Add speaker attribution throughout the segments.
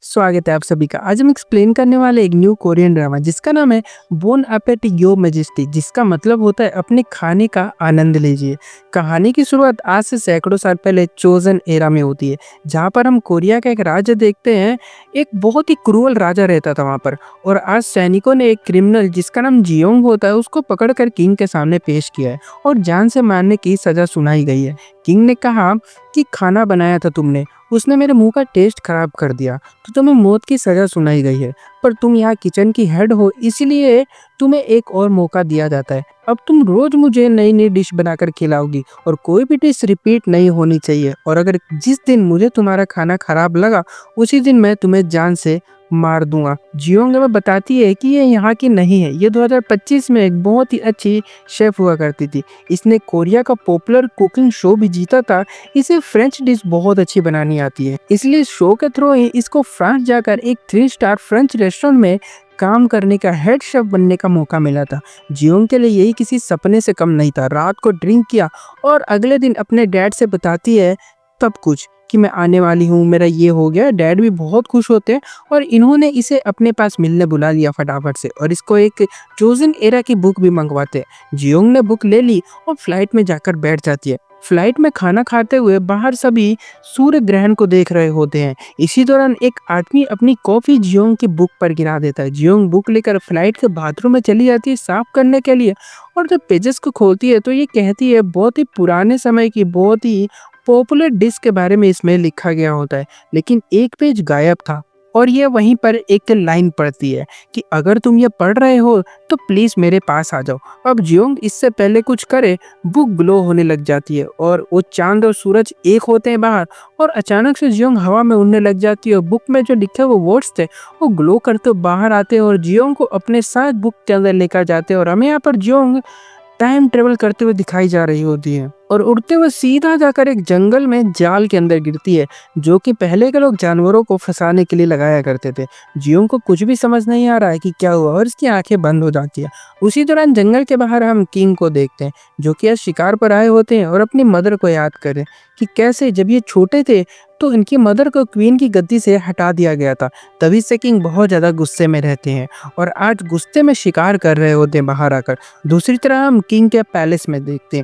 Speaker 1: स्वागत है आप सभी का। आज हम एक्सप्लेन करने वाले एक न्यू कोरियन ड्रामा जिसका नाम है बोन एपेटी यो मैजेस्टी, जिसका मतलब होता है अपने खाने का आनंद लीजिए। कहानी की शुरुआत आज से सैकड़ों साल पहले चोजन एरा में होती है, जहाँ पर हम कोरिया का एक राज्य देखते हैं। एक बहुत ही क्रूअल राजा रहता था वहाँ पर, और आज सैनिकों ने एक क्रिमिनल जिसका नाम जियोंग होता है उसको पकड़कर किंग के सामने पेश किया है और जान से मारने की सजा सुनाई गई है। किंग ने कहा कि खाना बनाया था तुमने, उसने मेरे मुंह का टेस्ट खराब कर दिया, तो तुम्हें मौत की सजा सुनाई गई है। पर तुम यहाँ किचन की हेड हो, इसलिए तुम्हें एक और मौका दिया जाता है। अब तुम रोज मुझे नई नई डिश बनाकर खिलाओगी और कोई भी डिश रिपीट नहीं होनी चाहिए। और अगर जिस दिन मुझे तुम्हारा खाना खराब लगा, उसी दिन मैं तुम्हें जान से मार दूंगा। जियोंग हमें बताती है कि ये यहाँ की नहीं है, ये 2025 में एक बहुत ही अच्छी शेफ हुआ करती थी। इसने कोरिया का पॉपुलर कुकिंग शो भी जीता था। इसे फ्रेंच डिश बहुत अच्छी बनानी आती है, इसलिए शो के थ्रू ही इसको फ्रांस जाकर एक 3 स्टार फ्रेंच रेस्टोरेंट में काम करने का हेड शेफ बनने का मौका मिला था। जियोंग के लिए यही किसी सपने से कम नहीं था। रात को ड्रिंक किया और अगले दिन अपने डैड से बताती है तब कुछ कि मैं आने वाली हूँ, मेरा ये हो गया। डैड भी बहुत खुश होते हैं और इन्होंने इसे अपने पास मिलने बुला लिया फटाफट से, और इसको एक चोजन एरा की बुक भी मंगवाते हैं। जियोंग ने बुक ले ली और फ्लाइट में जाकर बैठ जाती है। फ्लाइट में खाना खाते हुए बाहर सभी सूर्य ग्रहण को देख रहे होते हैं। इसी दौरान एक आदमी अपनी कॉफी जियोंग की बुक पर गिरा देता है। जियोंग बुक लेकर फ्लाइट के बाथरूम में चली जाती है साफ करने के लिए, और जब पेजेस को खोलती है तो ये कहती है बहुत ही पुराने समय की बहुत ही पॉपुलर डिश के बारे में इसमें लिखा गया होता है, लेकिन एक पेज गायब था। और ये वहीं पर एक लाइन पढ़ती है कि अगर तुम ये पढ़ रहे हो तो प्लीज मेरे पास आ जाओ। अब जियोंग इससे पहले कुछ करे, बुक ग्लो होने लग जाती है और वो चांद और सूरज एक होते हैं बाहर, और अचानक से जियोंग हवा में उड़ने लग जाती है। बुक में जो लिखे वो वर्ड्स थे वो ग्लो करते बाहर आते हैं और जियोंग को अपने साथ बुक के अंदर लेकर जाते हैं। और हमें यहाँ पर जियोंग टाइम ट्रेवल करते हुए दिखाई जा रही होती है और उड़ते हुए सीधा जाकर एक जंगल में जाल के अंदर गिरती है, जो कि पहले के लोग जानवरों को फंसाने के लिए लगाया करते थे। जियोंग को कुछ भी समझ नहीं आ रहा है कि क्या हुआ और इसकी आंखें बंद हो जाती है। उसी दौरान जंगल के बाहर हम किंग को देखते हैं, जो कि आज शिकार पर आए होते हैं और अपनी मदर को याद करें कि कैसे जब ये छोटे थे तो इनकी मदर को क्वीन की गद्दी से हटा दिया गया था। तभी से किंग बहुत ज्यादा गुस्से में रहते हैं और आज गुस्से में शिकार कर रहे होते हैं बाहर आकर। दूसरी तरह हम किंग के पैलेस में देखते हैं।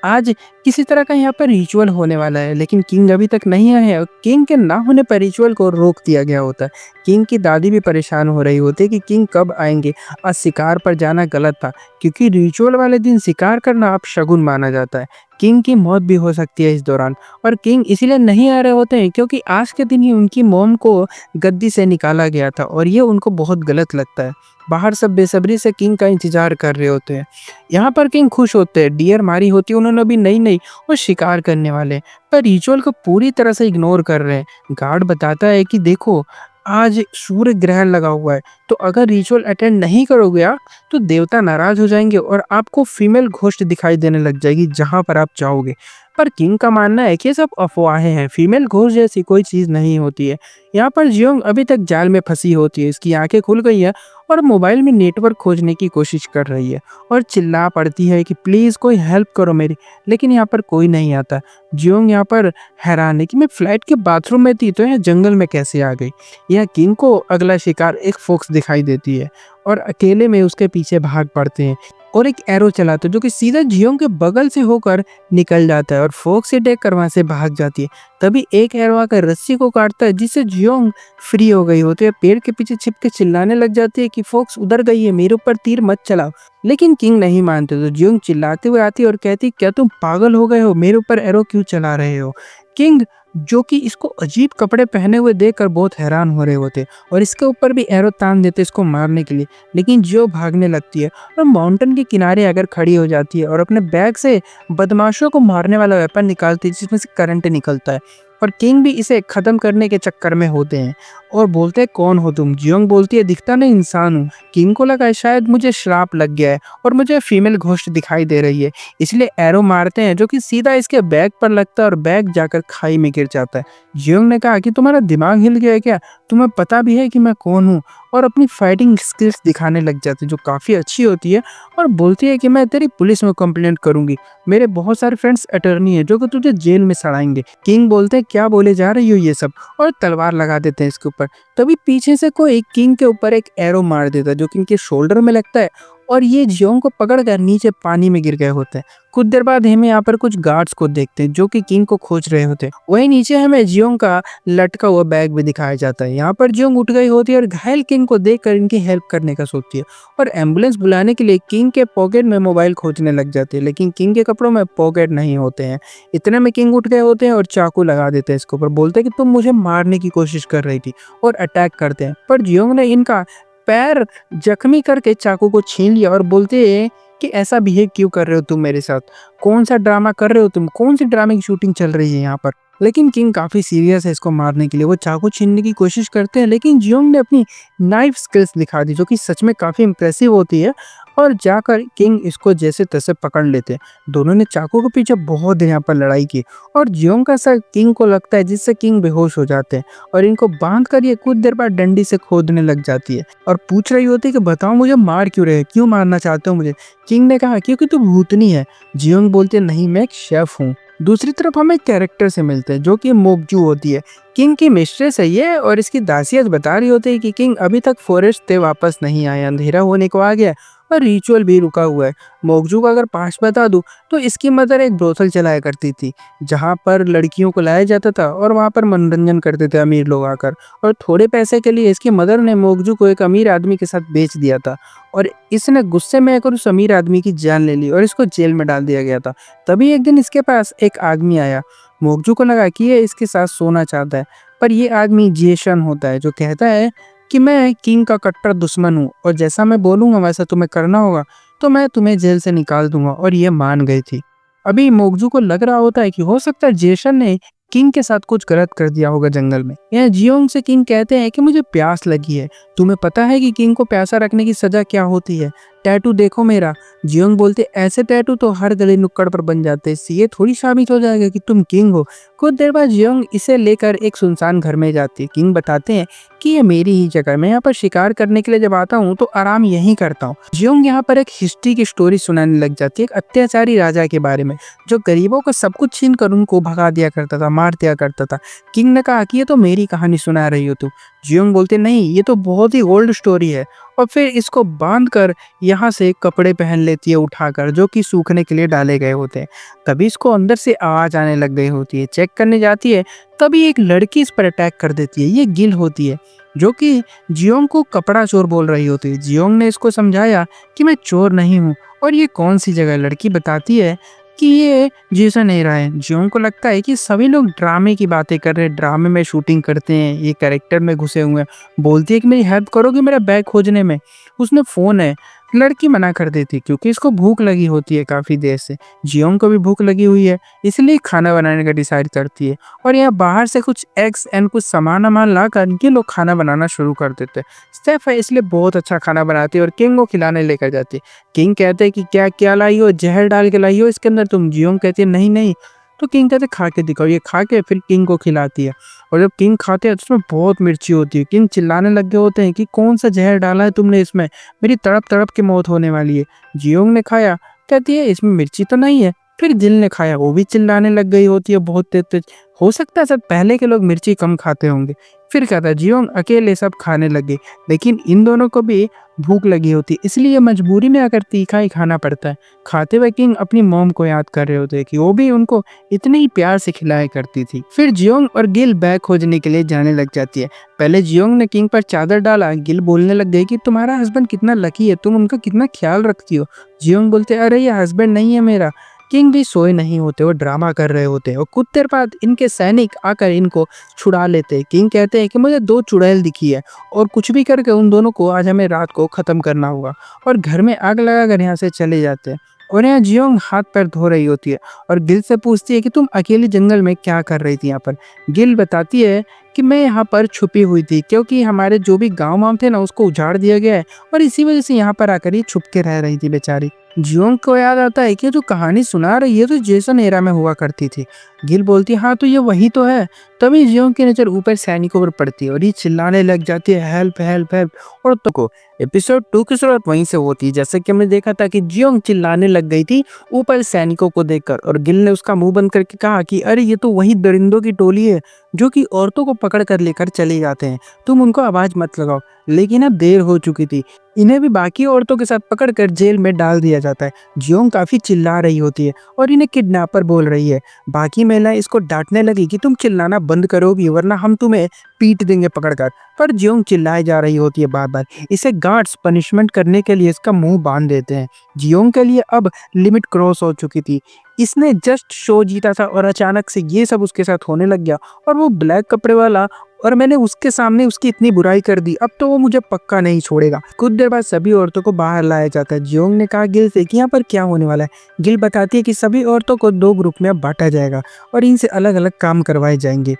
Speaker 1: आज किसी तरह का यहाँ पर रिचुअल होने वाला है, लेकिन किंग अभी तक नहीं आए हैं और किंग के ना होने पर रिचुअल को रोक दिया गया होता है। किंग की दादी भी परेशान हो रही होती है कि किंग कब आएंगे। आज शिकार पर जाना गलत था, क्योंकि रिचुअल वाले दिन शिकार करना अब शगुन माना जाता है। किंग की मौत भी हो सकती है इस दौरान, और किंग इसीलिए नहीं आ रहे होते हैं क्योंकि आज के दिन ही उनकी मॉम को गद्दी से निकाला गया था और ये उनको बहुत गलत लगता है। बाहर सब बेसब्री से किंग का इंतजार कर रहे होते हैं। यहाँ पर किंग खुश होते हैं, डियर मारी होती है उन्होंने अभी नई नई, और शिकार करने वाले हैं, पर रिचुअल को पूरी तरह से इग्नोर कर रहे हैं। गार्ड बताता है कि देखो आज सूर्य ग्रहण लगा हुआ है, तो अगर रिचुअल अटेंड नहीं करोगे आप तो देवता नाराज हो जाएंगे और आपको फीमेल घोस्ट दिखाई देने लग जाएगी जहां पर आप चाहोगे। पर किंग का मानना है कि ये सब अफवाहें हैं, फीमेल घोस्ट जैसी कोई चीज नहीं होती है। यहाँ पर जियोंग अभी तक जाल में फंसी होती है, इसकी आंखें खुल गई है और मोबाइल में नेटवर्क खोजने की कोशिश कर रही है और चिल्ला पड़ती है कि प्लीज कोई हेल्प करो मेरी, लेकिन यहाँ पर कोई नहीं आता। जियोंग यहाँ पर हैरान है कि मैं फ्लाइट के बाथरूम में थी तो यहाँ जंगल में कैसे आ गई। यह किंग को अगला शिकार एक फॉक्स दिखाई देती है और अकेले में उसके पीछे भाग पड़ते हैं और एक एरो चलाते हैं जो कि सीधा जियोंग के बगल से होकर निकल जाता है और फॉक्स से अटैक कर वहां से भाग जाती है। तभी एक एरो आकर रस्सी को काटता है जिससे जियोंग फ्री हो गई होती है। पेड़ के पीछे छिप के चिल्लाने लग जाती है कि फॉक्स उधर गई है, मेरे ऊपर तीर मत चलाओ, लेकिन किंग नहीं मानते। तो जियोंग चिल्लाते हुए आती है और कहती क्या तुम पागल हो गए हो, मेरे ऊपर एरो क्यों चला रहे हो। किंग जो कि इसको अजीब कपड़े पहने हुए देखकर बहुत हैरान हो रहे होते और इसके ऊपर भी एरो तान देते इसको मारने के लिए, लेकिन जियो भागने लगती है और माउंटेन के किनारे आकर खड़ी हो जाती है और अपने बैग से बदमाशों को मारने वाला वेपन निकालती है जिसमें से करंट निकलता है। पर किंग भी इसे खत्म करने के चक्कर में होते हैं और बोलते हैं कौन हो तुम। जियोंग बोलती है दिखता नहीं इंसान हूँ। किंग को लगा शायद मुझे श्राप लग गया है और मुझे फीमेल घोस्ट दिखाई दे रही है, इसलिए एरो मारते हैं जो कि सीधा इसके बैग पर लगता है और बैग जाकर खाई में गिर जाता है। जियोंग ने कहा कि तुम्हारा दिमाग हिल गया है क्या, तुम्हें पता भी है कि मैं कौन हूँ। और अपनी फाइटिंग स्किल्स दिखाने लग जाती है जो काफ़ी अच्छी होती है, और बोलती है कि मैं तेरी पुलिस में कंप्लेंट करूंगी, मेरे बहुत सारे फ्रेंड्स अटर्नी है जो कि तुझे जेल में सड़ाएंगे। किंग बोलते हैं क्या बोले जा रही हो ये सब, और तलवार लगा देते हैं इसके ऊपर। तभी पीछे से कोई किंग के ऊपर एक एरो मार देता है जो किंग के शोल्डर में लगता है, और ये जियोंग को पकड़ कर नीचे पानी में गिर गए होते हैं। कुछ देर बाद हमें यहाँ पर कुछ गार्ड्स को देखते हैं जो कि किंग को खोज रहे होते हैं। वहीं नीचे हमें जियोंग का लटका हुआ बैग भी दिखाया जाता है। यहाँ पर जियोंग उठ गई होती है और घायल किंग को देखकर इनकी हेल्प करने का सोचती है, और एम्बुलेंस बुलाने के लिए किंग के पॉकेट में मोबाइल खोजने लग जाती है, लेकिन किंग के कपड़ों में पॉकेट नहीं होते हैं। इतने में किंग उठ गए होते हैं और चाकू लगा देते हैं इसके ऊपर, बोलते हैं कि तुम मुझे मारने की कोशिश कर रही थी, और अटैक करते हैं। पर जियोंग ने इनका पैर जख्मी करके चाकू को छीन लिया और बोलते हैं कि ऐसा बिहेव क्यों कर रहे हो तुम मेरे साथ, कौन सा ड्रामा कर रहे हो तुम, कौन सी ड्रामे की शूटिंग चल रही है यहाँ पर। लेकिन किंग काफी सीरियस है इसको मारने के लिए, वो चाकू छीनने की कोशिश करते हैं, लेकिन जियोंग ने अपनी नाइफ स्किल्स दिखा दी जो कि सच में काफी इंप्रेसिव होती है, और जाकर किंग इसको जैसे तैसे पकड़ लेते हैं। दोनों ने चाकू के पीछे बहुत देर यहाँ पर लड़ाई की, और जियोंग का सर किंग को लगता है जिससे किंग बेहोश हो जाते हैं, और इनको बांध कर ये कुछ देर बाद डंडी से खोदने लग जाती है और पूछ रही होती है कि बताओ मुझे मार क्यों रहे, क्यों मारना चाहते हो मुझे। किंग ने कहा क्योंकि तू भूतनी है। जियोंग बोलते नहीं मैं एक शेफ हूँ। दूसरी तरफ हम एक कैरेक्टर से मिलते हैं जो कि मोकजू होती है, किंग की मिस्ट्रेस है ये, और इसकी दासियत बता रही होती है कि किंग अभी तक फॉरेस्ट से वापस नहीं आया, अंधेरा होने को आ गया और रिचुअल भी रुका हुआ है। मोकजू का अगर पास्ट बता दूं तो इसकी मदर एक ब्रोथल चलाया करती थी जहां पर लड़कियों को लाया जाता था और वहां पर मनोरंजन करते थे अमीर लोग आकर, और थोड़े पैसे के लिए इसकी मदर ने मोकजू को एक अमीर आदमी के साथ बेच दिया था, और इसने गुस्से में आकर उस अमीर आदमी की जान ले ली और इसको जेल में डाल दिया गया था। तभी एक दिन इसके पास एक आदमी आया। मोकजू को लगा कि ये इसके साथ सोना चाहता है, पर ये आदमी जेशन होता है जो कहता है कि मैं किंग का कट्टर दुश्मन हूँ और जैसा मैं बोलूंगा वैसा तुम्हें करना होगा, तो मैं तुम्हें जेल से निकाल दूंगा, और ये मान गई थी। अभी मोकजू को लग रहा होता है कि हो सकता है जेसन ने किंग के साथ कुछ गलत कर दिया होगा जंगल में। यह जियोंग से किंग कहते हैं कि मुझे प्यास लगी है, तुम्हें पता है कि किंग को प्यासा रखने की सजा क्या होती है, टैटू देखो मेरा। जियोंग बोलते ऐसे टैटू तो हर गली नुक्कड़ पर बन जाते हैं, इससे ये थोड़ी साबित हो जाएगा कि तुम किंग हो। कुछ देर बाद जियोंग इसे लेकर एक सुनसान घर में जाती है। किंग बताते हैं कि ये मेरी ही जगह है, मैं यहाँ पर शिकार करने के लिए जब आता हूँ तो आराम यहीं करता हूँ। जियोंग यहाँ पर एक हिस्ट्री की स्टोरी सुनाने लग जाती है, एक अत्याचारी राजा के बारे में जो गरीबों का सब कुछ छीन कर उनको भगा दिया करता था, मार दिया करता था। किंग ने कहा कि ये तो मेरी कहानी सुना रही हो तुम। जियोंग बोलते नहीं, ये तो बहुत ही ओल्ड स्टोरी है, और फिर इसको बांध कर यहाँ से कपड़े पहन लेती है उठाकर जो कि सूखने के लिए डाले गए होते हैं। तभी इसको अंदर से आवाज आने लग गई होती है, चेक करने जाती है, तभी एक लड़की इस पर अटैक कर देती है। ये गिल होती है जो कि जियोंग को कपड़ा चोर बोल रही होती है। जियोंग ने इसको समझाया कि मैं चोर नहीं हूँ और ये कौन सी जगह है। लड़की बताती है कि ये जेसन नहीं रहा है। जियोंग को लगता है कि सभी लोग ड्रामे की बातें कर रहे हैं, ड्रामे में शूटिंग करते हैं, ये कैरेक्टर में घुसे हुए हैं। बोलती है कि मेरी हेल्प करोगे मेरा बैग खोजने में, उसने फोन है। लड़की मना कर देती है क्योंकि इसको भूख लगी होती है काफी देर से। जियोंग को भी भूख लगी हुई है, इसलिए खाना बनाने का डिसाइड करती है, और यहाँ बाहर से कुछ एग्स एंड कुछ सामान वामान ला कर ये लोग खाना बनाना शुरू कर देते हैं। स्टेफ है इसलिए बहुत अच्छा खाना बनाती है और किंग को खिलाने लेकर जाती है। किंग कहते हैं कि क्या क्या लाई हो, जहर डाल के लाई हो इसके अंदर तुम। जियोंग कहती है नहीं नहीं, तो किंग कहते खा के दिखाओ। ये खा के फिर किंग को खिलाती है, और जब किंग खाते हैं तो उसमें बहुत मिर्ची होती है। किंग चिल्लाने लग गए होते हैं कि कौन सा जहर डाला है तुमने इसमें, मेरी तड़प तड़प के मौत होने वाली है। जियोंग ने खाया, कहती है इसमें मिर्ची तो नहीं है। फिर जिल ने खाया, वो भी चिल्लाने लग गई होती है बहुत तेज तेज। हो सकता है सब पहले के लोग मिर्ची कम खाते होंगे। फिर कहता है जियोंग अकेले सब खाने लगे, लेकिन इन दोनों को भी भूख लगी होती है, इसलिए मजबूरी में आकर तीखा ही खाना पड़ता है। खाते हुए किंग अपनी मॉम को याद कर रहे होते हैं कि वो भी उनको इतने ही प्यार से खिलाया करती थी। फिर जियोंग और गिल बैग खोजने के लिए जाने लग जाती है। पहले जियोंग ने किंग पर चादर डाला, गिल बोलने लग गई कि तुम्हारा हस्बैंड कितना लकी है, तुम उनका कितना ख्याल रखती हो। जियोंग बोलते अरे ये हस्बैंड नहीं है मेरा। किंग भी सोए नहीं होते, वो ड्रामा कर रहे होते हैं, और कुछ देर बाद इनके सैनिक आकर इनको छुड़ा लेते हैं। किंग कहते हैं कि मुझे 2 चुड़ैल दिखी है, और कुछ भी करके उन दोनों को आज हमें रात को खत्म करना होगा, और घर में आग लगाकर यहाँ से चले जाते हैं। और यहाँ जियोंग हाथ पैर धो रही होती है और गिल से पूछती है कि तुम अकेली जंगल में क्या कर रही थी यहाँ पर। गिल बताती है कि मैं यहाँ पर छुपी हुई थी क्योंकि हमारे जो भी गाँव वाँव थे ना उसको उजाड़ दिया गया है, और इसी वजह से यहाँ पर आकर ही छुप के रह रही थी बेचारी। जियोंग को याद आता है कि जो कहानी सुना रही है तो जेसन एरा में हुआ करती थी। गिल बोलती है हाँ तो ये वही तो है। तभी जियोंग की नजर ऊपर सैनिकों पर पड़ती है और ये चिल्लाने लग जाती है हेल्प हेल्प हेल्प। और तो को एपिसोड 2 की शुरुआत वहीं से होती है, जैसे कि हमने देखा था कि जियोंग चिल्लाने लग गई थी ऊपर सैनिकों को देखकर, और गिल ने उसका मुंह बंद करके कहा कि अरे ये तो वही दरिंदों की टोली है जो कि औरतों को पकड़ कर लेकर चले जाते हैं, तुम उनको आवाज मत लगाओ। लेकिन अब देर हो चुकी थी, इन्हें भी बाकी औरतों के साथ पकड़कर जेल में डाल दिया जाता है। जियोंग काफी चिल्ला रही होती है और इन्हें किडनैपर बोल रही है। बाकी महिलाएं इसको डांटने लगी कि तुम चिल्लाना बंद करोगी वरना हम तुम्हें पीट देंगे पकड़कर। पर जियोंग चिल्लाई जा रही होती है बार बार। इसे गार्ड्स पनिशमेंट करने के लिए इसका मुंह बांध देते हैं। जियोंग के लिए अब लिमिट क्रॉस हो चुकी थी। इसने जस्ट शो जीता था और अचानक से ये सब उसके साथ होने लग गया, और वो ब्लैक कपड़े वाला, और मैंने उसके सामने उसकी इतनी बुराई कर दी, अब तो वो मुझे पक्का नहीं छोड़ेगा। कुछ देर बाद सभी औरतों को बाहर लाया जाता है। जियोंग ने कहा गिल से कि यहाँ पर क्या होने वाला है। गिल बताती है कि सभी औरतों को 2 ग्रुप में अब बांटा जाएगा और इनसे अलग अलग काम करवाए जाएंगे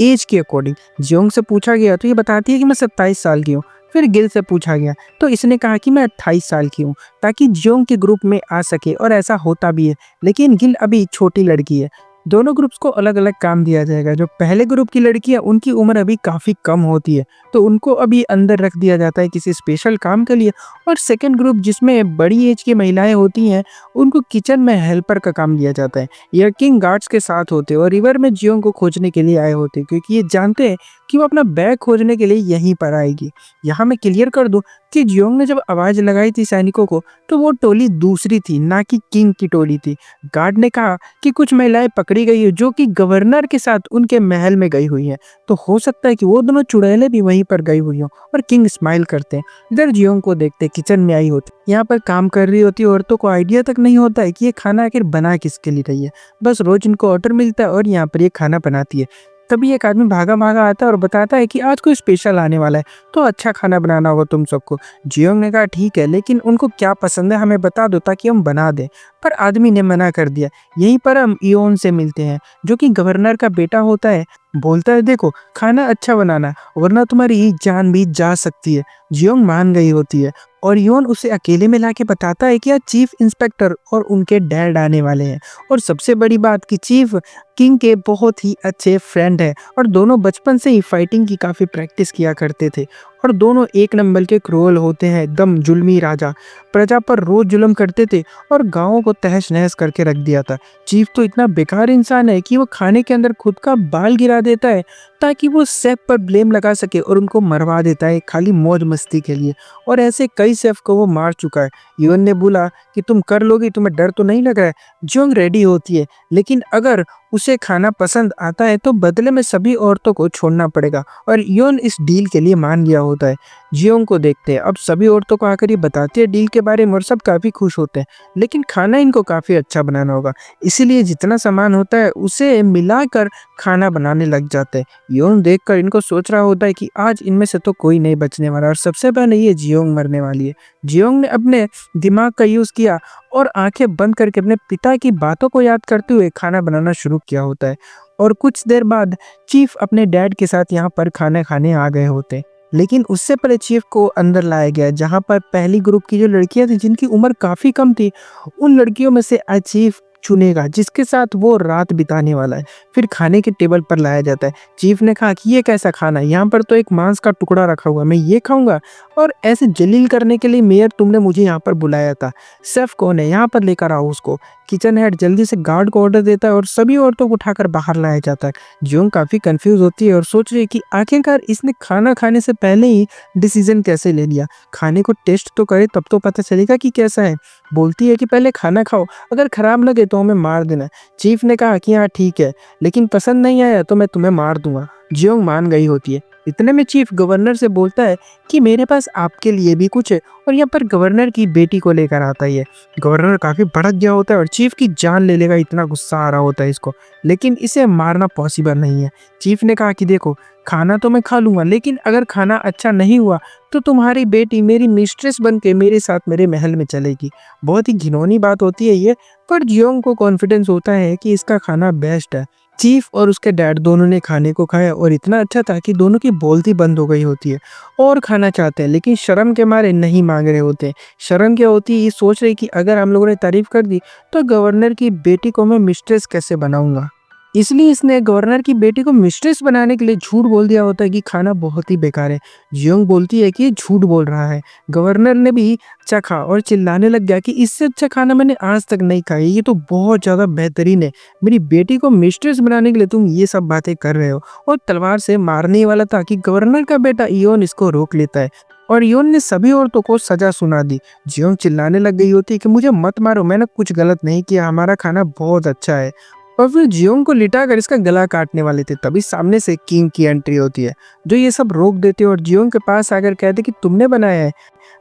Speaker 1: एज के अकॉर्डिंग। जियोंग से पूछा गया तो ये बताती है कि मैं 27 साल की हूँ। फिर गिल से पूछा गया तो इसने कहा कि मैं 28 साल की हूँ, ताकि जियोंग के ग्रुप में आ सके, और ऐसा होता भी है। लेकिन गिल अभी छोटी लड़की है। दोनों ग्रुप्स को अलग अलग काम दिया जाएगा। जो पहले ग्रुप की लड़की है उनकी उम्र अभी काफ़ी कम होती है, तो उनको अभी अंदर रख दिया जाता है किसी स्पेशल काम के लिए। और सेकंड ग्रुप जिसमें बड़ी एज की महिलाएं होती हैं, उनको किचन में हेल्पर का काम दिया जाता है। ये किंग गार्ड्स के साथ होते हैं और रिवर में जियोंग को खोजने के लिए आए होते हैं, क्योंकि ये जानते हैं कि वो अपना बैग खोजने के लिए यहीं पर आएगी। यहाँ मैं क्लियर कर दूं कि जियोंग ने जब आवाज़ लगाई थी सैनिकों को, तो वो टोली दूसरी थी, ना कि किंग की टोली थी। गार्ड ने कहा कि कुछ महिलाएं पकड़ी गई है जो कि गवर्नर के साथ उनके महल में गई हुई हैं, तो हो सकता है कि वो दोनों चुड़ैलें भी वहीं पर गई हुई हों। और किंग स्माइल करते हैं। इधर जियोंग को देखते किचन में आई होती, यहाँ पर काम कर रही होती औरतों को आइडिया तक नहीं होता है कि ये खाना आखिर बना किसके लिए रही है। बस रोज इनको ऑर्डर मिलता है और यहाँ पर ये खाना बनाती है। तभी एक आदमी भागा भागा आता है और बताता है कि आज कोई स्पेशल आने वाला है, तो अच्छा खाना बनाना होगा तुम सबको। जियोंग ने कहा ठीक है, लेकिन उनको क्या पसंद है हमें बता दो ताकि हम बना दें। पर आदमी ने मना कर दिया। यहीं पर हम इयोन से मिलते हैं, जो कि गवर्नर का बेटा होता है। बोलता है देखो खाना अच्छा बनाना वरना तुम्हारी जान भी जा सकती है। जियोंग मान गई होती है और इयोन उसे अकेले में लाके बताता है कि आज चीफ इंस्पेक्टर और उनके डैड आने वाले हैं। और सबसे बड़ी बात कि चीफ किंग के बहुत ही अच्छे फ्रेंड है और दोनों बचपन से ही फाइटिंग की काफ़ी प्रैक्टिस किया करते थे। और दोनों एक नंबर के क्रूअल होते हैं, एकदम जुल्मी राजा। प्रजा पर रोज जुल्म करते थे और गांवों को तहस नहस करके रख दिया था। चीफ तो इतना बेकार इंसान है कि वो खाने के अंदर खुद का बाल गिरा देता है ताकि वो सेफ पर ब्लेम लगा सके और उनको मरवा देता है खाली मौज मस्ती के लिए। और ऐसे कई सेफ को वो मार चुका है। युवन ने बोला कि तुम कर लोगी, तुम्हें डर तो नहीं लग रहा है। जोंग रेडी होती है, लेकिन अगर उसे खाना पसंद आता है तो बदले में सभी औरतों को छोड़ना पड़ेगा, और योन इस डील के लिए मान गया होता है। जियोंग को देखते हैं, अब सभी औरतों को आकर ये बताती है डील के बारे में और सब काफ़ी खुश होते हैं, लेकिन खाना इनको काफ़ी अच्छा बनाना होगा, इसीलिए जितना सामान होता है उसे मिलाकर खाना बनाने लग जाते हैं। योन देखकर इनको सोच रहा होता है कि आज इनमें से तो कोई नहीं बचने वाला और सबसे पहले ये जियोंग मरने वाली है। जियोंग ने अपने दिमाग का यूज़ किया और आंखें बंद करके अपने पिता की बातों को याद करते हुए खाना बनाना शुरू किया होता है। और कुछ देर बाद चीफ अपने डैड के साथ यहाँ पर खाना खाने आ गए होते, लेकिन उससे पहले चीफ को अंदर लाया गया जहाँ पर पहली ग्रुप की जो लड़कियां थी जिनकी उम्र काफ़ी कम थी, उन लड़कियों में से आज चीफ चुनेगा जिसके साथ वो रात बिताने वाला है। फिर खाने के टेबल पर लाया जाता है। चीफ ने कहा कि ये कैसा खाना है, यहाँ पर तो एक मांस का टुकड़ा रखा हुआ है, मैं ये खाऊंगा। और ऐसे जलील करने के लिए मेयर तुमने मुझे यहाँ पर बुलाया था, शेफ कौन है, यहाँ पर लेकर आओ उसको। किचन हेड जल्दी से गार्ड को ऑर्डर देता है और सभी औरतों को उठाकर बाहर लाया जाता है। जियोंग काफ़ी कंफ्यूज होती है और सोच रही है कि आखिरकार इसने खाना खाने से पहले ही डिसीजन कैसे ले लिया। खाने को टेस्ट तो करे तब तो पता चलेगा कि कैसा है। बोलती है कि पहले खाना खाओ, अगर खराब लगे तो हमें मार देना। चीफ ने कहा कि हाँ ठीक है, लेकिन पसंद नहीं आया तो मैं तुम्हें मार दूंगा। जियोंग मान गई होती है। इतने में चीफ गवर्नर से बोलता है कि मेरे पास आपके लिए भी कुछ है, और यहाँ पर गवर्नर की बेटी को लेकर आता है। गवर्नर काफ़ी भड़क गया होता है और चीफ की जान ले लेगा, इतना गुस्सा आ रहा होता है इसको, लेकिन इसे मारना पॉसिबल नहीं है। चीफ ने कहा कि देखो खाना तो मैं खा लूँगा, लेकिन अगर खाना अच्छा नहीं हुआ तो तुम्हारी बेटी मेरी मिस्ट्रेस बन के मेरे साथ मेरे महल में चलेगी। बहुत ही घिनौनी बात होती है ये, पर जियोंग को कॉन्फिडेंस होता है कि इसका खाना बेस्ट है। चीफ और उसके डैड दोनों ने खाने को खाया और इतना अच्छा था कि दोनों की बोलती बंद हो गई होती है और खाना चाहते हैं, लेकिन शर्म के मारे नहीं मांग रहे होते। शर्म क्या होती है, ये सोच रही कि अगर हम लोगों ने तारीफ कर दी तो गवर्नर की बेटी को मैं मिस्ट्रेस कैसे बनाऊंगा। इसलिए इसने गवर्नर की बेटी को मिस्ट्रेस बनाने के लिए झूठ बोल दिया होता है कि खाना बहुत ही बेकार है। जियोंग बोलती है कि ये झूठ बोल रहा है। गवर्नर ने भी चखा और चिल्लाने लग गया कि इससे अच्छा खाना मैंने आज तक नहीं खाया, ये तो बहुत ज़्यादा बेहतरीन है। मेरी बेटी को मिस्ट्रेस बनाने के लिए तुम ये सब बातें कर रहे हो। और तलवार से मारने ही वाला था कि गवर्नर का बेटा इयोन इसको रोक लेता है और इयोन ने सभी औरतों को सजा सुना दी। जियोंग चिल्लाने लग गई होती है कि मुझे मत मारो, मैंने कुछ गलत नहीं किया, हमारा खाना बहुत अच्छा है। और फिर जियोंग को लिटाकर इसका गला काटने वाले थे, तभी सामने से किंग की एंट्री होती है, जो ये सब रोक देते और जियोंग के पास आकर कहते कि तुमने बनाया है,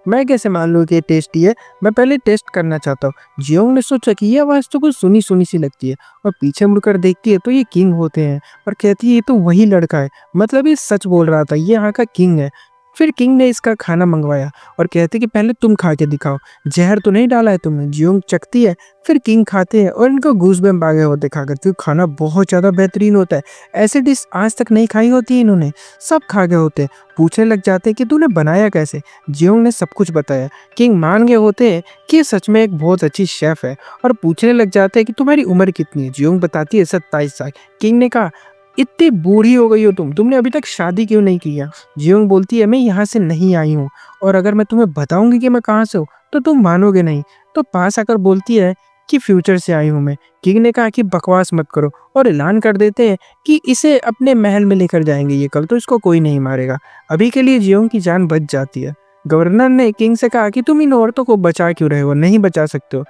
Speaker 1: मैं कैसे मान लूँ कि ये टेस्टी है, मैं पहले टेस्ट करना चाहता हूँ। जियोंग ने सोचा कि ये आवाज़ तो कुछ सुनी सुनी सी लगती है और पीछे मुड़कर देखती है तो ये किंग होते हैं और कहती है ये तो वही लड़का है, मतलब ये सच बोल रहा था, ये यहाँ का किंग है। फिर किंग ने इसका खाना मंगवाया और कहते कि पहले तुम खा के दिखाओ, जहर तो नहीं डाला है तुमने। जियोंग चखती है, फिर किंग खाते हैं और इनको गूज़बम्प आ गए होते खाकर, क्योंकि खाना बहुत ज़्यादा बेहतरीन होता है। ऐसी डिश आज तक नहीं खाई होती है इन्होंने। सब खा गए होते हैं, पूछने लग जाते हैं कि तूने बनाया कैसे। जियोंग ने सब कुछ बताया। किंग मान गए होते हैं कि ये सच में एक बहुत अच्छी शेफ है और पूछने लग जाते हैं कि तुम्हारी उम्र कितनी है। जियोंग बताती है 27 साल। किंग ने कहा इतनी बूढ़ी हो गई हो तुमने अभी तक शादी क्यों नहीं किया। जियोंग बोलती है मैं यहाँ से नहीं आई हूँ और अगर मैं तुम्हें बताऊंगी कि मैं कहाँ से हूँ तो तुम मानोगे नहीं। तो पास आकर बोलती है कि फ्यूचर से आई हूँ मैं। किंग ने कहा कि बकवास मत करो और ऐलान कर देते हैं कि इसे अपने महल में लेकर जाएंगे, ये कल तो इसको कोई नहीं मारेगा। अभी के लिए जियोंग की जान बच जाती है। गवर्नर ने किंग से कहा कि तुम इन औरतों को बचा क्यों रहे हो, नहीं बचा सकते हो।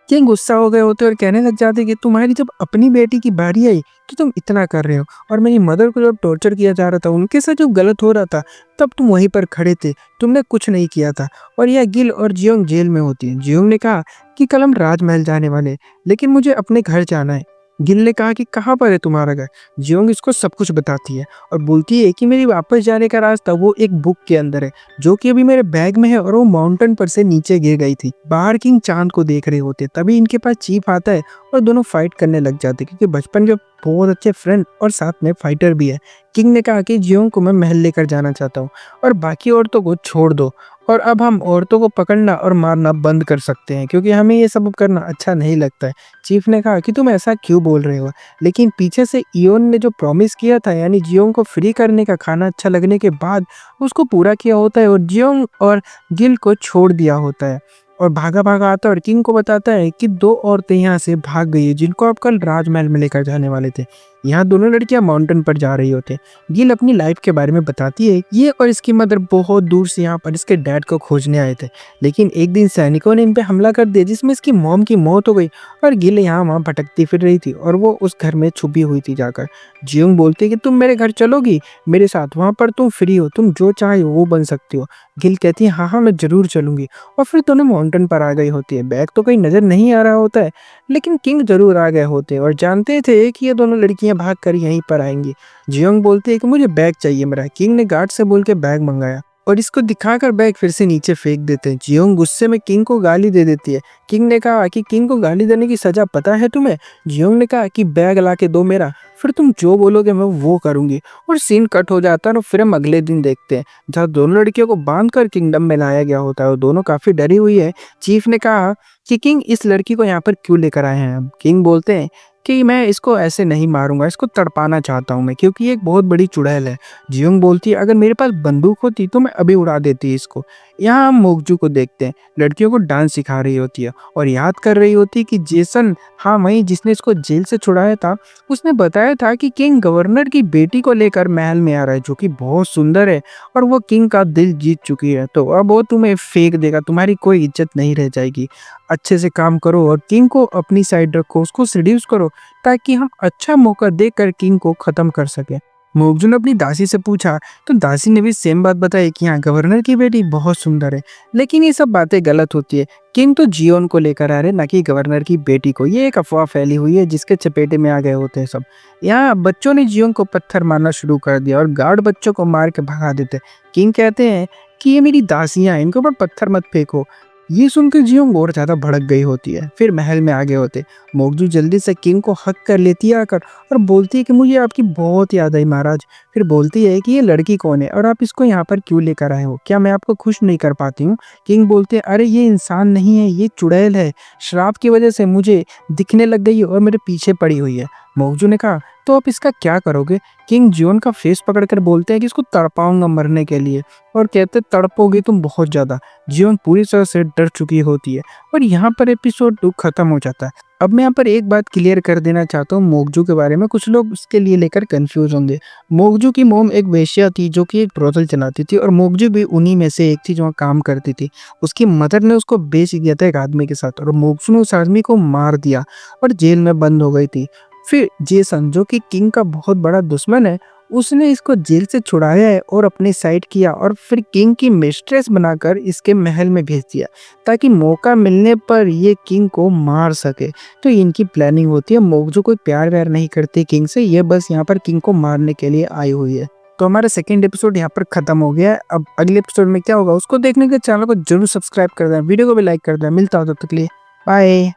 Speaker 1: किंग गुस्सा हो गए होते और कहने लग जाते कि तुम्हारी जब अपनी बेटी की बारी आई तो तुम इतना कर रहे हो, और मेरी मदर को जब टॉर्चर किया जा रहा था, उनके साथ जो गलत हो रहा था, तब तुम वहीं पर खड़े थे, तुमने कुछ नहीं किया था। और यह गिल और जियोंग जेल में होती है। जियोंग ने कहा कि कल हम राजमहल जाने वाले हैं, लेकिन मुझे अपने घर जाना है। गिल ने कहा कि कहाँ पर है तुम्हारा घर। जियोंग इसको सब कुछ बताती है और बोलती है कि मेरी वापस जाने का रास्ता वो एक बुक के अंदर है, जो कि अभी मेरे बैग में है और वो माउंटेन पर से नीचे गिर गई थी। बाहर किंग चांद को देख रहे होते, तभी इनके पास चीफ आता है और दोनों फाइट करने लग जाते, क्योंकि बचपन के बहुत अच्छे फ्रेंड और साथ में फाइटर भी है। किंग ने कहा कि जियोंग को मैं महल लेकर जाना चाहता हूँ और बाकी औरतों को छोड़ दो, और अब हम औरतों को पकड़ना और मारना बंद कर सकते हैं, क्योंकि हमें ये सब करना अच्छा नहीं लगता है। चीफ ने कहा कि तुम ऐसा क्यों बोल रहे हो, लेकिन पीछे से इयोन ने जो प्रॉमिस किया था, यानी जियोंग को फ्री करने का, खाना अच्छा लगने के बाद उसको पूरा किया होता है और जियोंग और गिल को छोड़ दिया होता है और भागा भागा आता है और किंग को बताता है कि दो औरतें यहाँ से भाग गई है जिनको आप कल राजमहल में लेकर जाने वाले थे। यहाँ दोनों लड़कियां माउंटेन पर जा रही होते। गिल अपनी लाइफ के बारे में बताती है। ये और इसकी मदर बहुत दूर से यहाँ पर इसके डैड को खोजने आए थे, लेकिन एक दिन सैनिकों ने इन पे हमला कर दिया जिसमें इसकी मॉम की मौत हो गई और गिल यहाँ वहाँ भटकती फिर रही थी और वो उस घर में छुपी हुई थी जाकर। जियोंग बोलती है कि तुम मेरे घर चलोगी मेरे साथ, वहाँ पर तुम फ्री हो, तुम जो चाहे वो बन सकती हो। गिल कहती है हाँ हाँ मैं जरूर चलूंगी। और फिर दोनों माउंटेन पर आ गई होती है। बैग तो कहीं नजर नहीं आ रहा होता है, लेकिन किंग जरूर आ गए होते हैं और जानते थे कि ये दोनों लड़कियां भाग कर यहीं पर आएंगी। जियोंग बोलती है कि मुझे बैग चाहिए मेरा। किंग ने गार्ड से बोल के बैग मंगाया और इसको दिखाकर बैग फिर से नीचे फेंक देते हैं। जियोंग गुस्से में किंग को गाली दे देती है। किंग ने कहा कि किंग को गाली देने की सजा पता है तुम्हें। जियोंग ने कहा कि बैग ला के दो मेरा, फिर तुम जो बोलोगे मैं वो करूंगी। और सीन कट हो जाता है और फिर हम अगले दिन देखते हैं जहाँ दोनों लड़कियों को बांध कर किंगडम में लाया गया होता है और दोनों काफी डरी हुई है। चीफ ने कहा कि किंग इस लड़की को यहाँ पर क्यों लेकर आए हैं। अब किंग बोलते हैं कि मैं इसको ऐसे नहीं मारूंगा, इसको तड़पाना चाहता हूँ मैं, क्योंकि ये एक बहुत बड़ी चुड़ैल है। जियोंग बोलती है अगर मेरे पास बंदूक होती तो मैं अभी उड़ा देती इसको। यहाँ हम मोगजू को देखते हैं, लड़कियों को डांस सिखा रही होती है और याद कर रही होती है कि जेसन, हाँ वही जिसने इसको जेल से छुड़ाया था, उसने बताया था कि किंग गवर्नर की बेटी को लेकर महल में आ रहा है जो कि बहुत सुंदर है और वो किंग का दिल जीत चुकी है, तो अब वो तुम्हें फेंक देगा, तुम्हारी कोई इज्जत नहीं रह जाएगी। अच्छे से काम करो और किंग को अपनी साइड रखो, उसको सिड्यूस करो ताकि हम अच्छा मौका देकर किंग को खत्म कर सके। मोगजू ने अपनी दासी से पूछा तो दासी ने भी सेम बात बताई कि हाँ गवर्नर की बेटी बहुत सुंदर है, लेकिन ये सब बातें गलत होती है। किंग तो जियोन को लेकर आ रहे, ना कि गवर्नर की बेटी को। ये एक अफवाह फैली हुई है जिसके चपेटे में आ गए होते हैं सब। यहाँ बच्चों ने जियोन को पत्थर मारना शुरू कर दिया और गार्ड बच्चों को मार के भगा देते। किंग कहते हैं कि ये मेरी दासियां हैं, इनके ऊपर पत्थर मत फेंको। ये सुनकर जियोंग और ज्यादा भड़क गई होती है। फिर महल में आगे होते मोकजू जल्दी से किंग को हक कर लेती है आकर और बोलती है कि मुझे आपकी बहुत याद आई महाराज। फिर बोलती है कि ये लड़की कौन है और आप इसको यहाँ पर क्यों लेकर आए हो, क्या मैं आपको खुश नहीं कर पाती हूँ। किंग बोलते हैं अरे ये इंसान नहीं है, ये चुड़ैल है, श्राप की वजह से मुझे दिखने लग गई है और मेरे पीछे पड़ी हुई है। मोकजू ने कहा तो आप इसका क्या करोगे। किंग जियोन का फेस पकड़कर बोलते हैं कि इसको तड़पाऊंगा मरने के लिए और कहते तड़पोगे तुम बहुत ज्यादा। जियोन पूरी तरह से डर चुकी होती है और यहाँ पर एपिसोड 2 खत्म हो जाता है। अब मैं यहाँ पर एक बात क्लियर कर देना चाहता हूँ मोकजू के बारे में, कुछ लोग इसके लिए लेकर कंफ्यूज होंगे। मोकजू की मोम एक वेश्या थी जो कि एक ब्रोथल चलाती थी और मोकजू भी उन्हीं में से एक थी जो वहाँ काम करती थी। उसकी मदर ने उसको बेच दिया था एक आदमी के साथ और मोकजू ने उस आदमी को मार दिया और जेल में बंद हो गई थी। फिर जेसन जो कि किंग का बहुत बड़ा दुश्मन है, उसने इसको जेल से छुड़ाया है और अपनी साइड किया और फिर किंग की मिस्ट्रेस बनाकर इसके महल में भेज दिया ताकि मौका मिलने पर ये किंग को मार सके। तो इनकी प्लानिंग होती है। मोकजो कोई प्यार व्यार नहीं करती किंग से, ये बस यहाँ पर किंग को मारने के लिए आई हुई है। तो हमारा सेकंड एपिसोड यहाँ पर खत्म हो गया है। अब अगले एपिसोड में क्या होगा उसको देखने के चैनल को जरूर सब्सक्राइब कर देना, वीडियो को भी लाइक कर देना। मिलता हो तब तक के लिए बाय।